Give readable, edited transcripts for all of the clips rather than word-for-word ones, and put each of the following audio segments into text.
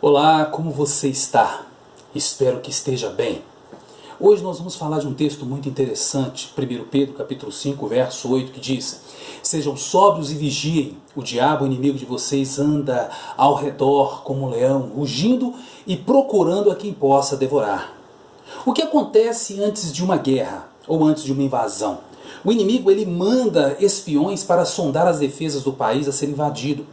Olá, como você está? Espero que esteja bem. Hoje nós vamos falar de um texto muito interessante, 1 Pedro capítulo 5, verso 8, que diz: Sejam sóbrios e vigiem, o diabo, o inimigo de vocês, anda ao redor como um leão, rugindo e procurando a quem possa devorar. O que acontece antes de uma guerra ou antes de uma invasão? O inimigo ele manda espiões para sondar as defesas do país a ser invadido.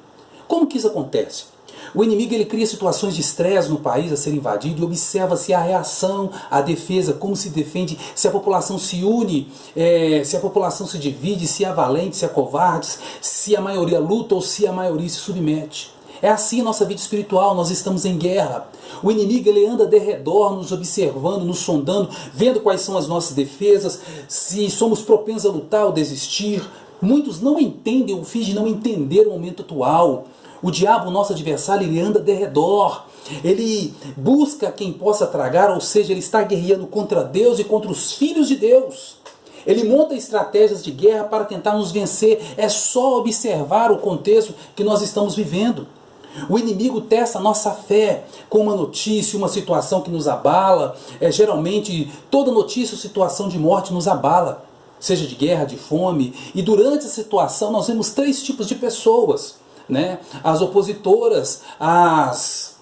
Como que isso acontece? O inimigo ele cria situações de estresse no país a ser invadido e observa se a reação, a defesa, como se defende, se a população se une, se a população se divide, se há valentes, se há covardes, se a maioria luta ou se a maioria se submete. É assim a nossa vida espiritual, nós estamos em guerra. O inimigo ele anda de redor, nos observando, nos sondando, vendo quais são as nossas defesas, se somos propensos a lutar ou desistir. Muitos não entendem ou fingem não entender o momento atual. O diabo, nosso adversário, ele anda de redor. Ele busca quem possa tragar, ou seja, ele está guerreando contra Deus e contra os filhos de Deus. Ele monta estratégias de guerra para tentar nos vencer. É só observar o contexto que nós estamos vivendo. O inimigo testa a nossa fé com uma notícia, uma situação que nos abala. Geralmente, toda notícia ou situação de morte nos abala, seja de guerra, de fome. E durante a situação nós vemos três tipos de pessoas, né? As opositoras, as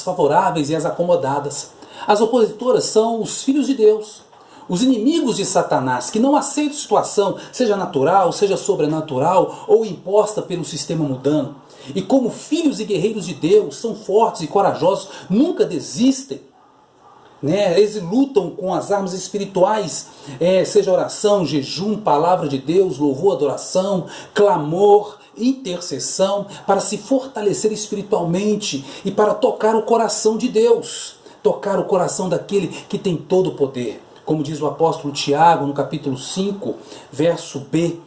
favoráveis e as acomodadas. As opositoras são os filhos de Deus, os inimigos de Satanás, que não aceitam situação, seja natural, seja sobrenatural ou imposta pelo sistema mundano. E como filhos e guerreiros de Deus, são fortes e corajosos, nunca desistem. Eles lutam com as armas espirituais, seja oração, jejum, palavra de Deus, louvor, adoração, clamor, intercessão, para se fortalecer espiritualmente e para tocar o coração de Deus, tocar o coração daquele que tem todo o poder. Como diz o apóstolo Tiago no capítulo 5, verso B,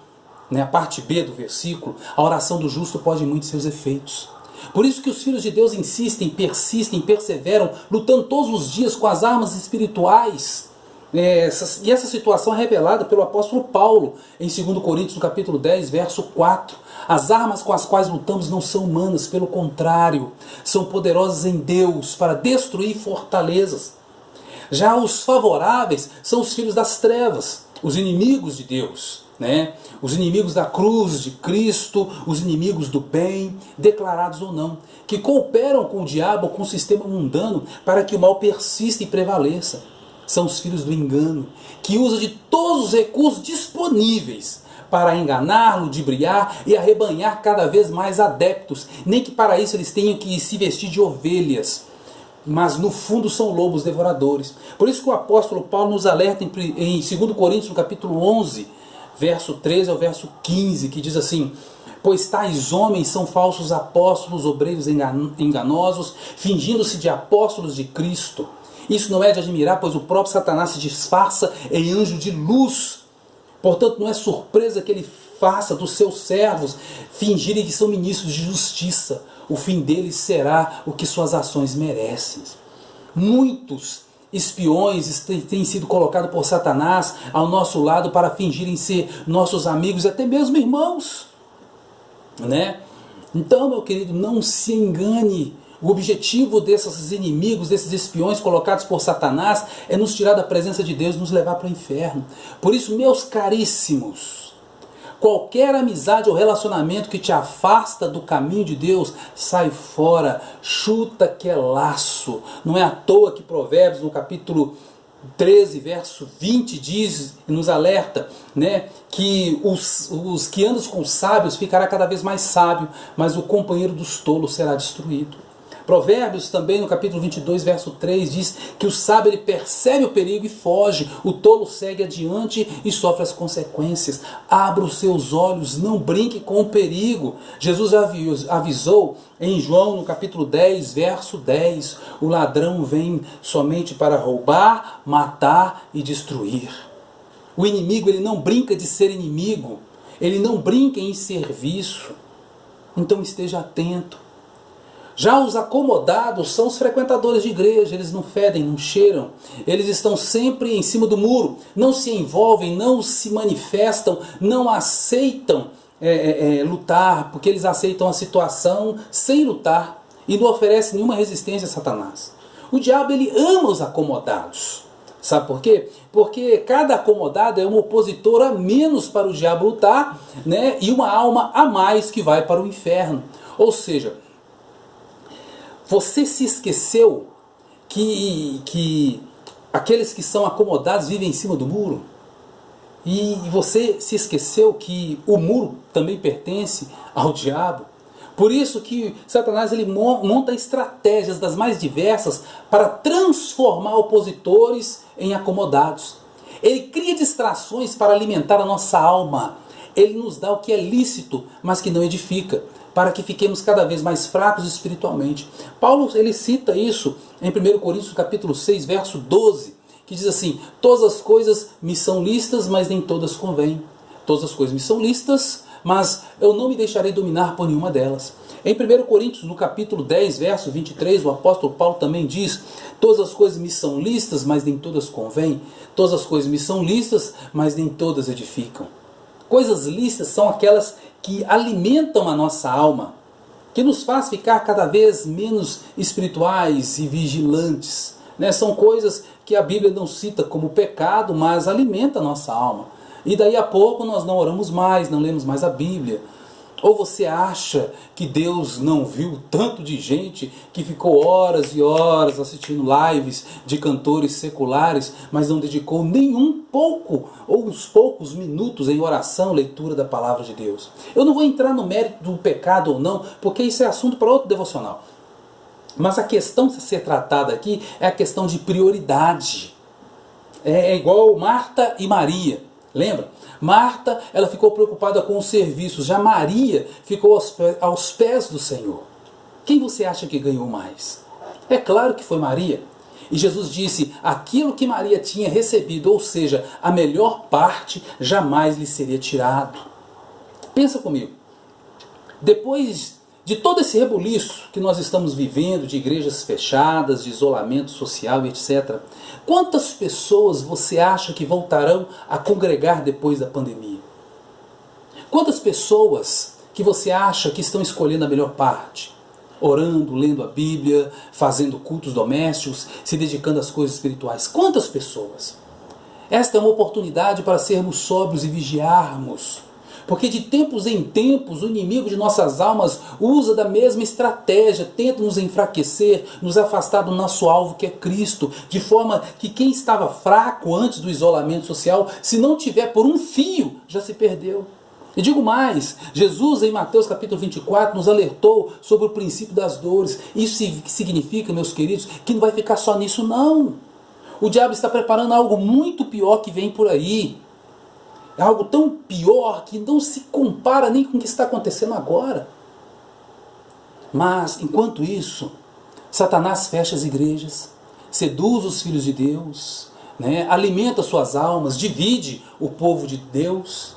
a parte B do versículo, a oração do justo pode muito seus efeitos. Por isso que os filhos de Deus insistem, persistem, perseveram, lutando todos os dias com as armas espirituais. E essa situação é revelada pelo apóstolo Paulo em 2 Coríntios, no capítulo 10, verso 4. As armas com as quais lutamos não são humanas, pelo contrário, são poderosas em Deus para destruir fortalezas. Já os favoráveis são os filhos das trevas, os inimigos de Deus, os inimigos da cruz de Cristo, os inimigos do bem, declarados ou não, que cooperam com o diabo, com o sistema mundano, para que o mal persista e prevaleça. São os filhos do engano, que usam de todos os recursos disponíveis para enganar, ludibriar e arrebanhar cada vez mais adeptos, nem que para isso eles tenham que se vestir de ovelhas, mas no fundo são lobos devoradores. Por isso que o apóstolo Paulo nos alerta em 2 Coríntios, no capítulo 11, verso 13 ao verso 15, que diz assim: Pois tais homens são falsos apóstolos, obreiros enganosos, fingindo-se de apóstolos de Cristo. Isso não é de admirar, pois o próprio Satanás se disfarça em anjo de luz. Portanto, não é surpresa que ele faça dos seus servos fingirem que são ministros de justiça. O fim deles será o que suas ações merecem. Muitos espiões têm sido colocados por Satanás ao nosso lado para fingirem ser nossos amigos, até mesmo irmãos. Então, meu querido, não se engane. O objetivo desses inimigos, desses espiões colocados por Satanás, é nos tirar da presença de Deus e nos levar para o inferno. Por isso, meus caríssimos, qualquer amizade ou relacionamento que te afasta do caminho de Deus, sai fora, chuta que é laço. Não é à toa que Provérbios, no capítulo 13, verso 20, diz e nos alerta, que os que andam com os sábios ficará cada vez mais sábio, mas o companheiro dos tolos será destruído. Provérbios também no capítulo 22, verso 3 diz que o sábio ele percebe o perigo e foge, o tolo segue adiante e sofre as consequências. Abra os seus olhos, não brinque com o perigo. Jesus já avisou em João no capítulo 10, verso 10, o ladrão vem somente para roubar, matar e destruir. O inimigo ele não brinca de ser inimigo, ele não brinca em serviço, então esteja atento. Já os acomodados são os frequentadores de igreja, eles não fedem, não cheiram, eles estão sempre em cima do muro, não se envolvem, não se manifestam, não aceitam lutar, porque eles aceitam a situação sem lutar. e não oferece nenhuma resistência a Satanás. O diabo, ele ama os acomodados. Sabe por quê? Porque cada acomodado é um opositor a menos para o diabo lutar, né? E uma alma a mais que vai para o inferno. Ou seja, você se esqueceu que aqueles que são acomodados vivem em cima do muro? E você se esqueceu que o muro também pertence ao diabo? Por isso que Satanás ele monta estratégias das mais diversas para transformar opositores em acomodados. Ele cria distrações para alimentar a nossa alma. Ele nos dá o que é lícito, mas que não edifica, para que fiquemos cada vez mais fracos espiritualmente. Paulo ele cita isso em 1 Coríntios capítulo 6, verso 12, que diz assim: todas as coisas me são lícitas, mas nem todas convêm. Todas as coisas me são lícitas, mas eu não me deixarei dominar por nenhuma delas. Em 1 Coríntios, no capítulo 10, verso 23, o apóstolo Paulo também diz: todas as coisas me são lícitas, mas nem todas convêm. Todas as coisas me são lícitas, mas nem todas edificam. Coisas lícitas são aquelas que alimentam a nossa alma, que nos faz ficar cada vez menos espirituais e vigilantes, né? São coisas que a Bíblia não cita como pecado, mas alimenta a nossa alma. E daí a pouco nós não oramos mais, não lemos mais a Bíblia. Ou você acha que Deus não viu tanto de gente que ficou horas e horas assistindo lives de cantores seculares, mas não dedicou nenhum pouco ou uns poucos minutos em oração, leitura da palavra de Deus? Eu não vou entrar no mérito do pecado ou não, porque isso é assunto para outro devocional. Mas a questão a ser tratada aqui é a questão de prioridade. É igual Marta e Maria. Lembra? Marta, ela ficou preocupada com os serviços. Já Maria ficou aos pés do Senhor. Quem você acha que ganhou mais? É claro que foi Maria. E Jesus disse: aquilo que Maria tinha recebido, ou seja, a melhor parte, jamais lhe seria tirado. Pensa comigo. Depois de todo esse rebuliço que nós estamos vivendo, de igrejas fechadas, de isolamento social e etc., quantas pessoas você acha que voltarão a congregar depois da pandemia? Quantas pessoas que você acha que estão escolhendo a melhor parte? Orando, lendo a Bíblia, fazendo cultos domésticos, se dedicando às coisas espirituais. Quantas pessoas? Esta é uma oportunidade para sermos sóbrios e vigiarmos. Porque de tempos em tempos o inimigo de nossas almas usa da mesma estratégia, tenta nos enfraquecer, nos afastar do nosso alvo que é Cristo, de forma que quem estava fraco antes do isolamento social, se não tiver por um fio, já se perdeu. E digo mais, Jesus em Mateus capítulo 24 nos alertou sobre o princípio das dores. Isso significa, meus queridos, que não vai ficar só nisso não. O diabo está preparando algo muito pior que vem por aí. É algo tão pior que não se compara nem com o que está acontecendo agora. Mas, enquanto isso, Satanás fecha as igrejas, seduz os filhos de Deus, né, alimenta suas almas, divide o povo de Deus.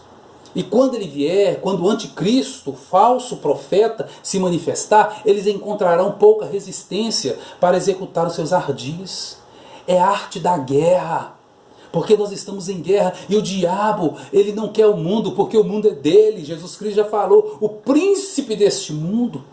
E quando ele vier, quando o anticristo, o falso profeta, se manifestar, eles encontrarão pouca resistência para executar os seus ardis. É a arte da guerra. Porque nós estamos em guerra e o diabo, ele não quer o mundo, porque o mundo é dele. Jesus Cristo já falou, o príncipe deste mundo.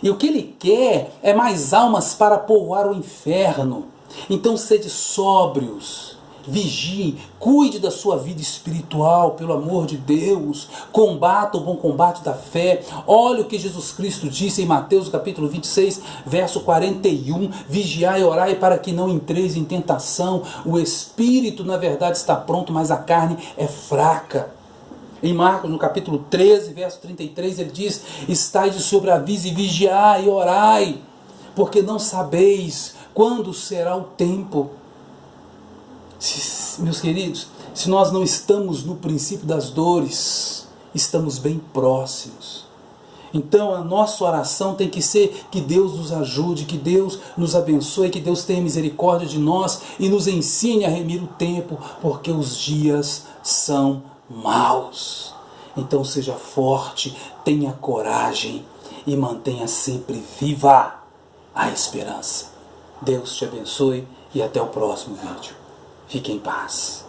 E o que ele quer é mais almas para povoar o inferno. Então sede sóbrios, vigiem, cuide da sua vida espiritual, pelo amor de Deus, combata o bom combate da fé. Olha o que Jesus Cristo disse em Mateus capítulo 26, verso 41, vigiai e orai para que não entreis em tentação. O espírito na verdade está pronto, mas a carne é fraca. Em Marcos, no capítulo 13, verso 33, ele diz: estai de sobreaviso e vigiai e orai, porque não sabeis quando será o tempo. Meus queridos, se nós não estamos no princípio das dores, estamos bem próximos. Então a nossa oração tem que ser que Deus nos ajude, que Deus nos abençoe, que Deus tenha misericórdia de nós e nos ensine a remir o tempo, porque os dias são maus. Então seja forte, tenha coragem e mantenha sempre viva a esperança. Deus te abençoe e até o próximo vídeo. Fique em paz.